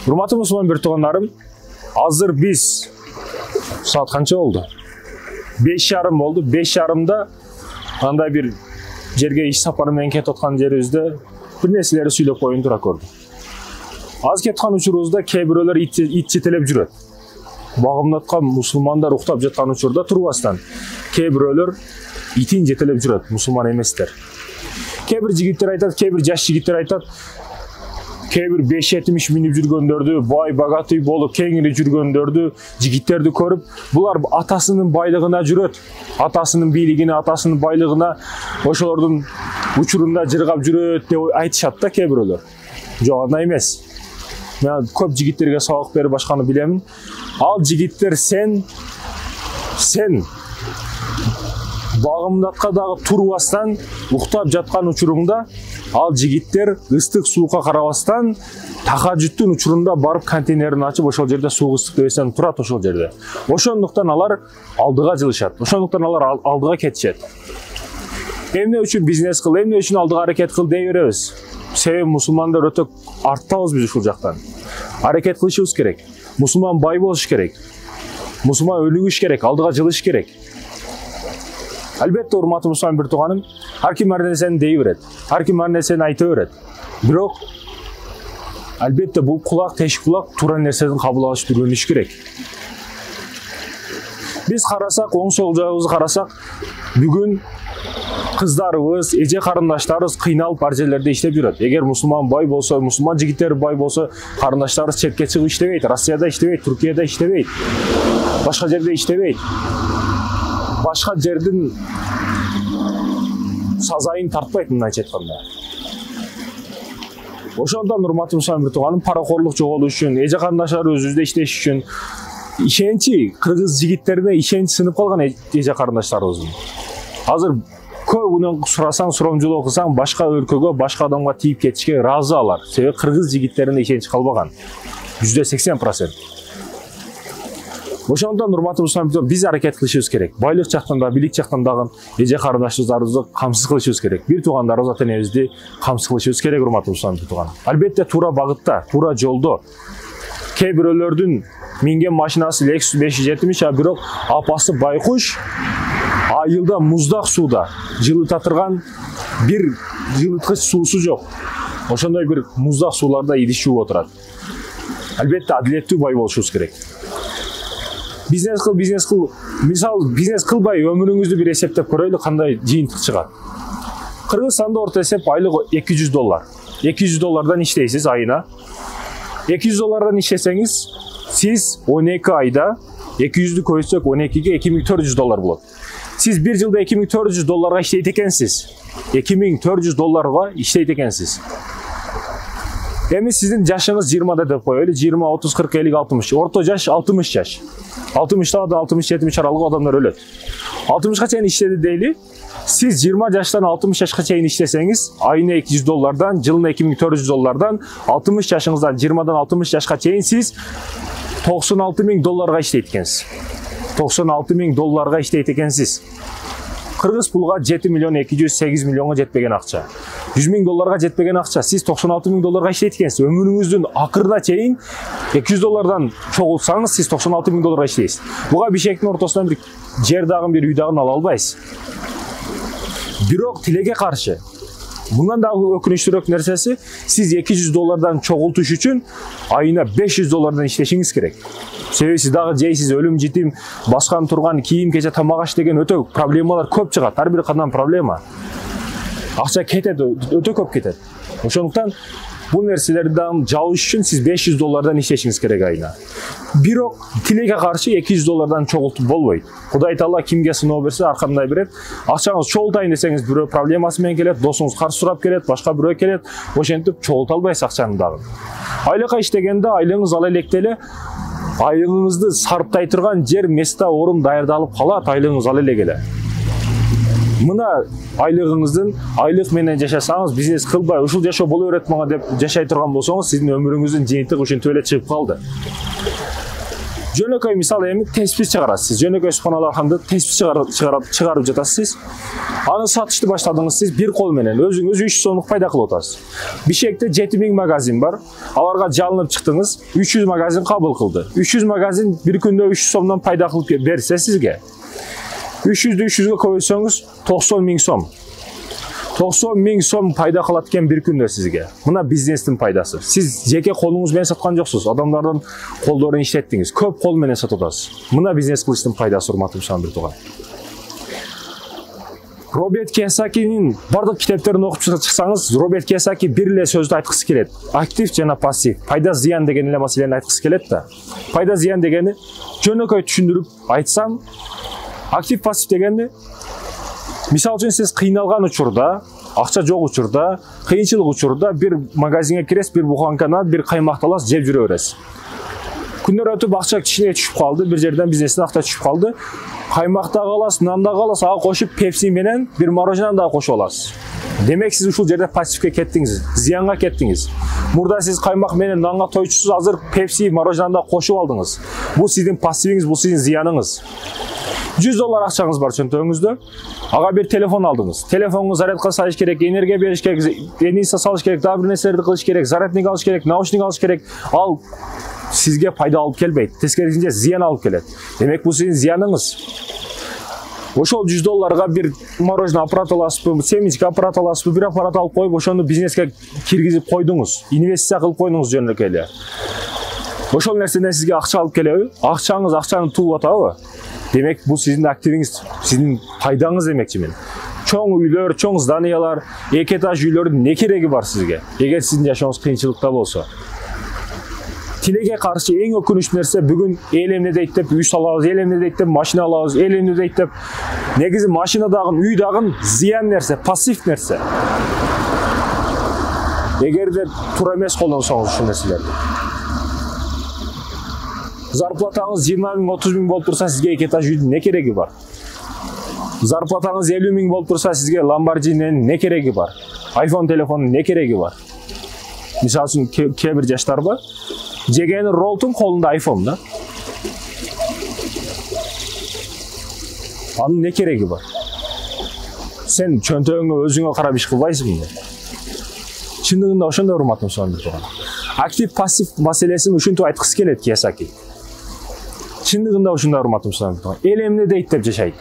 Урматтуу мусулман бир туугандарым, азыр биз саат канча болду? 5:30 болду. 5:30да андай бир жерге иш сапары менен кетип аткан жерибизде бир нерселерди сүйлөп коюн тура көрдүм. Аз кетип аткан учурубузда кээ бирөөлөр ит жетелеп жүрөт. Багымдаткан мусулмандар уктап жаткан учурда турбастан кээ бирөөлөр итин жетелеп жүрөт, мусулман эместер. Кээ бир жигиттер айтат, кээ бир жаш жигиттер айтат, кээ бир 5-70 минип жүргөндөрдү, бай багатый болуп кеңири жүргөндөрдү, жигиттерди көрүп, булар атасынын байлыгына жүрөт. Атасынын бийлигине, атасынын байлыгына ошолордун учурунда жыргап жүрөт деп айтышат да кээ бирөөлөр. Жок, андай эмес. Мен көп жигиттерге сабак берип башканы билемин. Ал жигиттер сен багымдатка дагы турбастан уктап жаткан учуруңда ал жигиттер ыстык суукка карабастан тахажжуттун учурунда барып контейнерин ачып ошол жерде суу ыстык эсен турат ошол жерде. Ошондуктан алар алдыга жылышат. Ошондуктан алар алдыга кетишет. Эмне үчүн бизнес кыл, эмне үчүн алдыга аракет кыл дей беребиз. Себеби мусулмандар өтө арттабыз биз ушул жактан. Аракет кылышыбыз керек. Мусулман бай болуш керек. Мусулман өнүгүш керек, алдыга жылыш керек. Албетте урматтуу мусулман бир тууганым, ар ким ар нерсени дей берет. Ар ким ар нерсени айта берет. Бирок албетте бул кулак тешик кулак туура нерседен кабыл алышты үйрөнүш керек. Биз карасак, оң сол жагыбызды карасак, бүгүн кыздарыбыз, эже карындаштарыбыз кыйналып ар жерлерде иштеп жүрөт. Эгер мусулман бай болсо, мусулман жигиттер бай болсо, карындаштарыбыз четке чыгып иштебейт, Россияда иштебейт, Түркияда иштебейт, башка жерде иштебейт. Башка жердин сазайын тартпайт, мындайча айтканда. Ошондон урматтуу мусулман бир тууганым, паракорлук жоголуш үчүн, эже карындаштар өзүбүздө иштеш үчүн ишенчи, кыргыз жигиттерине ишенч сынып калган эже карындаштарыбыздын. Азыр көбүнөн сурасаң, суромжулоо кылсаң, башка өлкөгө, башка адамга тийип кетишке ыраазы алар. Себеби кыргыз жигиттерине ишенч калбаган. 80%. Ошондон урматтуу мусулман, биз аракет кылышыбыз керек. Байлык жактан да, бийлик жактан дагы эже карындаштарыбызды камсыз кылышыбыз керек. Бир туугандарыбыз, ата-энебизди камсыз кылышыбыз керек, урматтуу мусулман тууган. Албетте туура багытта, туура жолдо. Кээ бирөөлөрдүн минген машинасы Lexus 570, а бирок апасы байкуш айылда муздак сууда жылыта турган бир жылыткыч суусу жок. Ошондой бир муздак сууларда идиш жууп отурат. Албетте адилеттүү бай болушубуз керек. Бизнес кыл. Мисалы, бизнес кылбай өмүрүңүздү бир эсептеп көрөйлү, кандай жыйынтык чыгат. Кыргызстанда орто эсеп айлыгы $200. $200 иштейсиз айына. $200 иштесеңиз, сиз 12 айда 200'dü көйсөк 12'ge $2400 болот. Siz bir yılda $2400 иштейт экенсиз. $2400 иштейт экенсиз. Эми сиздин жашыңыз 20 деп коелу, 20, 30, 40, 50, 60. Орто жаш 60 жаш. 60'da da 60-70 аралык адамдар өлөт. 60га чейин иштеди дейли. Siz 20 жаштан 60 жашка чейин иштесеңиз, айына $200, жылына $2400, 60 жашыңыздан 20'dan 60 жашка чейин сиз $96.000 иштейт экенсиз. $96.000 иштейт экенсиз. Кыргыз пулга 7.208 миллионго жетпеген акча. $100.000 жетпеген акча. Сиз $96.000 иштейт экенсиз. Өмүрүңүздүн акырына чейин $200 чогултсаңыз, сиз $96.000 иштейсиз. Буга Бишкектин ортосунан бир жер дагы бир үй дагы ала албайсыз. Бирок тилеге каршы. Bundan daha ökünçtürük nersesi, siz $200'dan çoğultuş üçün ayına $500'dan işleşiniz gerek. Sebebi siz daha jeysiz, ölüm jitim, baskan turgan, kiyim, keche tamagaç degen öte problemalar köp çıgat. Her biri kandan problema. Akça ketedi, öte köp ketedi. Oşonduktan bu nerselerden jabış üçün siz $500'dan işleşiniz gerek ayına. Bирок тилеге каршы $200'dan чогултуп болбойт. Кудай Таала кимге сыноо берсе аркамдай берет. Акчаңыз чогултайын десеңиз бирөө проблемасы менен келет, досуңуз каршы сурап келет, башка бирөө келет. Ошентип чогулта албайсыз акчаны дагы. Айлыкка иштегенде айлыгыңыз ала электе айлыгыңызды сарптай турган жер, места, орун даярдалып калат, айлыгыңыз ала эле. Мына айлыгыңыздын айлык менен жашасаңыз, бизнес кылбай, ушул жашоо боло берет мага деп жашай турган болсоңуз, сиздин өмүрүңүздүн жыйынтыгы ушинтип эле чыгып калды. Жөнөкөй мисалы эми теспис чыгарасыз. Жөнөкөй споналарганды теспис чыгарып жатасыз. Аны сатышты баштадыңыз сиз бир кол менен өзүңүз 300 сомдук пайда кылып атасыз. Бишкекте 7000 магазин бар. Аларга жалынып чыктыңыз, 300 магазин кабыл кылды. 300 магазин бир күндө 300 сомдон пайда кылып берсе сизге 300'ді 300'ге көбөйтсөңүз 90 000 сом. 90 000 сом пайда кылат экен бир күндө сизге. Мына бизнестин пайдасы. Сиз жеке колуңуз менен саткан жоксуз. Адамдардын колдорун иштеттиңиз. Көп кол менен сатып атасыз. Мына бизнес кылыштын пайдасы, урматтуу мусулман тууган. Роберт Кийосакинин бардык китептерин окуп чыксаңыз, Роберт Кийосаки бир эле сөздү айткысы келет. Актив жана пассив. Пайда зыян деген эле маселени айткысы келет да. Пайда зыян дегени жөнөкөй түшүндүрүп айтсам, актив пассив дегенди мисалы үчүн сиз кыйналган учурда, акча жок учурда, кыйынчылык учурда бир магазинге киресиз, бир буханканы, бир каймакты аласыз, жеп жүрө бересиз. Күндөр өтүп акча кичине түшүп калды, бир жерден бизнестин акча түшүп калды. Каймакта аласыз, нанда аласыз, ага кошуп пепси менен бир мороженаны да кошуп аласыз. Демек сиз ушул жерде пассивге кеттиңиз, зыянга кеттиңиз. Мурда сиз каймак менен нанга тойчусуз, азыр пепси, мороженаны да кошуп алдыңыз. Бул сиздин пассивиңиз, бул сиздин зыяныңыз. $100 акчаңыз бар чөнтөгүңүздө. Ага бир телефон алдыңыз. Телефонуңду зарядка салыш керек, энергия бериш керек, бензин салыш керек, дагы бир нерселерди кылыш керек, зарядник алыш керек, наушник алыш керек. Ал сизге пайда алып келбейт. Тескерисинче зыян алып келет. Демек бул сиздин зыяныңыз. Ошол $100 бир мороженое аппарат аласызбы, семечка аппарат аласызбы, бир аппарат алып коюп, ошону бизнеске киргизип койдуңуз, инвестиция кылып койдуңуз жөнөкөй эле. Ошол нерседен сизге акча алып келеби? Акчаны тууп атабы? Демек бул сиздин активиңиз, сиздин пайдаңыз демекчи мен. Чоң үйлөр, чоң зданиялар, эки этаж үйлөрдүн не кереги бар сизге? Эгер сиздин жашооңуз кыйынчылыкта болсо. Тилекке каршы эң өкүнүчтүү нерсе бүгүн эл эмне дейт деп үй салабыз, эл эмне дейт деп машина алабыз, эл эмне дейт деп. Негизи машина дагы, үй дагы зыян нерсе, пассив нерсе. Эгерде туура эмес колдонсоңуз ушул нерселерди. Зарплатаңыз 20 000, 30 000 болуп турса, сизге эки этаж үйдүн не кереги бар? Зарплатаңыз 50 000 болуп турса, сизге Lamborghini'нин не кереги бар? iPhone телефонунун не кереги бар? Мисалы үчүн кээ бир жаштар бар, жегени роллтун колунда iPhone да. Анын не кереги бар? Сен чөнтөгүңө өзүңө карап иш кылбайсыңбы? Чындыгында ошондой, урматтуу мусулман тууган. Актив пассив маселесин ушинтип айткысы келет Кийосаки. Чындыгында ушундай, урматтуу мусулман тууган. Эл эмне дейт деп жашайт.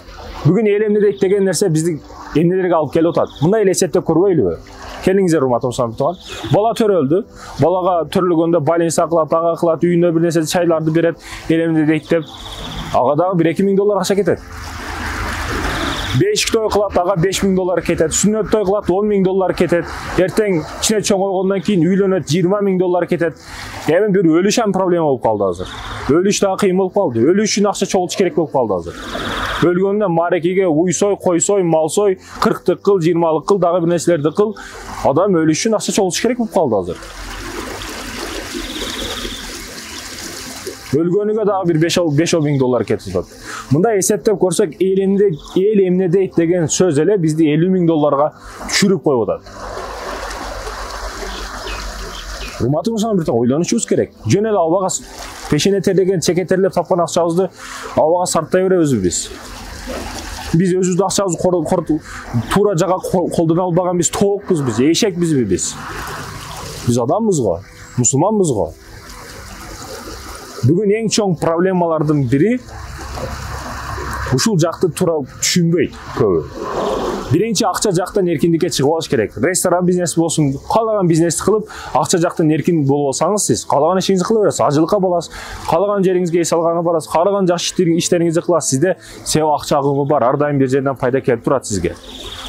Бүгүн эл эмне дейт деген нерсе бизди эмнелерге алып келип атат. Мындай эле эсептеп көрбөйлүбү? Келиңиздер, урматтуу мусулман тууган. Бала төрөлдү. Балага төрөлгөндө больница кылат, ага кылат, үйүнө бир нерсе чайларды берет, эл эмне дейт деп. Ага дагы $1-2 000 акча кетет. Бешик той кылат, ага $5 000 кетет. Сүннөт той кылат, $10 000 кетет. Эртең кичине чоңойгондон кийин үйлөнөт, $20 000 кетет. Эми бир өлүш ам проблема болуп калды азыр. Өлүш дагы кыйын болуп калды. Өлүш үчүн акча чогултуш керек болуп калды азыр. Өлгөндө марекеге уйсой, койсой, малсой, 40-тык кыл, 20-лык кыл, дагы бир нерселерди кыл. Адам өлүш үчүн акча чогултуш керек болуп калды азыр. Өлгөнүгө дагы бир $5 000 кетип атат. Мындай эсептеп көрсөк, эл эмне дейт деген сөз эле бизди $50 000 түшүрүп коюп атат. Урматтуу мусулман, ойлонушубуз керек. Жөн эле абага пешене терлеген, чеке терлеп тапкан акчабызды абага сарптай беребизби биз? Биз өзүбүздүн акчабызды туура жага колдоно албаган биз тоокпуз, биз эшекпизби биз? Биз адамбыз го, мусулманбыз го. Бүгүн эң чоң проблемалардын бири ушул жакты туура түшүнбөйт көбү. Биринчи акча жактан эркиндикке чыгып алыш керек. Ресторан бизнеси болсун, каалаган бизнести кылып, акча жактан эркин болуп алсаңыз, сиз каалаган ишиңизди кыла бересиз, ажылыкка баласыз, каалаган жериңизге эс алганы барасыз, каалаган жакшы иштериңизди кыласыз. Сизде себеп акча агымы бар, ар дайым бир жерден пайда келип турат сизге.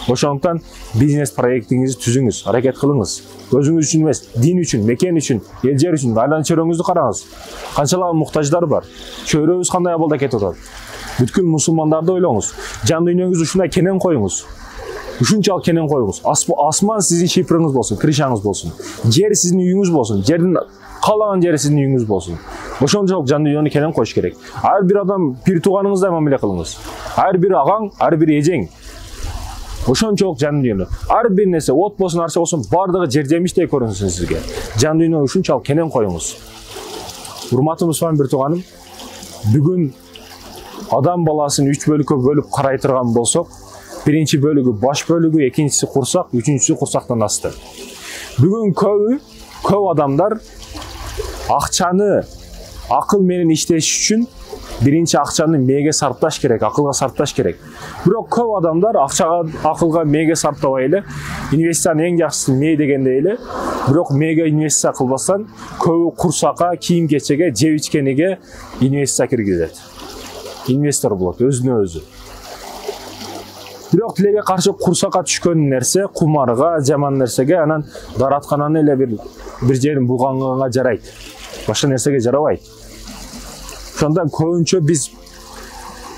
Ошондуктан бизнес проектиңизди түзүңүз, аракет кылыңыз. Өзүңүз үчүн эмес, дин үчүн, мекен үчүн, эл жер үчүн, айлан чөйрөңүздү караңыз. Канчалаган муктаждар бар. Чөйрөбүз кандай абалда кетип атат. Бүткүл мусулмандарды ойлоңуз. Жан дүйнөңүздү ушундай кенен коюңуз. Ушунчалык кенен коюңуз. Асман сиздин шиприңиз болсун, крышаңыз болсун. Жер сиздин үйүңүз болсун. Жердин каалаган жери сиздин үйүңүз болсун. Ошончолук жан дүйнөнү кенен коюш керек. Ар бир адам бир тууганыңыздай мамиле кылыңыз. Ар бир агаң, ар бир эжең. Ошончолук жан дүйнө. Ар бир нерсе, от болсун, арча болсун, бардыгы жер жемиштей көрүнсүн сизге. Жан дүйнөнү ушунчалык кенен коюңуз. Урматтуу мусулман бир тууганым, Бүгүн адам баласын 3 бөлүккө бөлүп карай турган болсок, биринчи бөлүгү баш бөлүгү, экинчиси курсак, үчүнчүсү курсактан асты. Бүгүн көп адамдар акчаны акыл менен иштеш үчүн биринчи акчаны мээге сарпташ керек, акылга сарпташ керек. Бирок көп адамдар акчага, акылга, мээге сарптабай эле, инвестициянын эң жакшысы мээ дегендей эле, бирок мээге инвестиция кылбастан көбү курсакка, кийим-кечеге, жеп-ичкениге инвестиция киргизет. Инвестор болот өзүнө өзү. Бирок тилеге каршы курсакка түшкөн нерсе, кумарга, жаман нерсеге, анан дараткананы эле бир жерин булганганга жарайт. Башка нерсеге жарабайт. Ошондон көбүнчө биз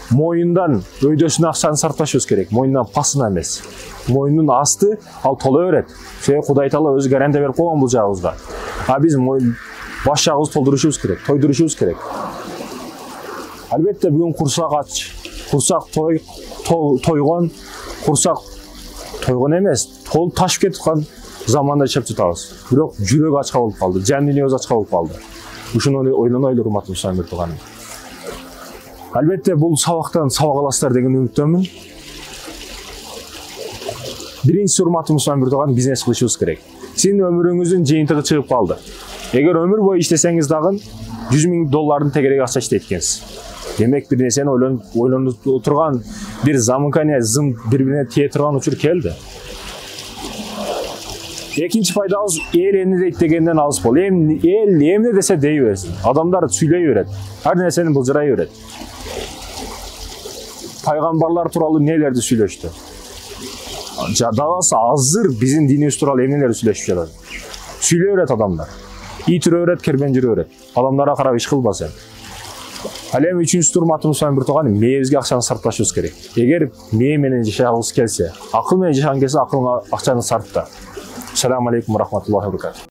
моюндан өйдөсүнө акчаны сарпташыбыз керек. Моюндан пасына эмес. Моюнун асты ал толо берет. Себеби Кудай Таала өзү гарантия берип койгон бул жагыбызга. А биз баш жагыбызды толтурушубуз керек, тойдурушубуз керек. Албетте бүгүн курсак ач, курсак тойгон, курсак тойгон эмес, толуп ташып кеткан заманда жашап жатабыз. Бирок жүрөк ачка болуп калды, жан дүйнөбүз ачка болуп калды. Ушуну ойлонойлу, урматтуу мусулман тууганым. Албетте бул сабактан сабак аласыздар деген үмүттөмүн. Биринчиси, урматтуу мусулман тууганым, бизнес кылышыбыз керек. Сиздин өмүрүңүздүн жыйынтыгы чыгып калды. Эгер өмүр бою иштесеңиз дагы $100,000 тегерек акча иштейт экенсиз. Демек бир нерсени ойлонуп турган, бир замыкание, зым бири-бирине тие турган учур келди. Экинчи пайдабыз эл эмне дейт дегенден алыс бол. Эл эмне десе дей берсин. Адамдар сүйлөй берет. Ар нерсени былжырай берет. Пайгамбарлар тууралуу нелерди сүйлөштү. Жадабасы азыр биздин динибиз тууралуу эмнелерди сүйлөшүп жатат. Сүйлөй берет адамдар. Ит үрө берет, кербен жүрө берет. Адамдарга карап иш кылба сен. Ал эми үчүнчүсү, урматтуу мусулман тууганым, мээбизге акчаны сарпташыбыз керек. Эгер мээ менен жашагыбыз келсе, акыл менен жашагың келсе, акылыңа акчаны сарпта. Assalamu alaikum warahmatullahi wabarakatuh.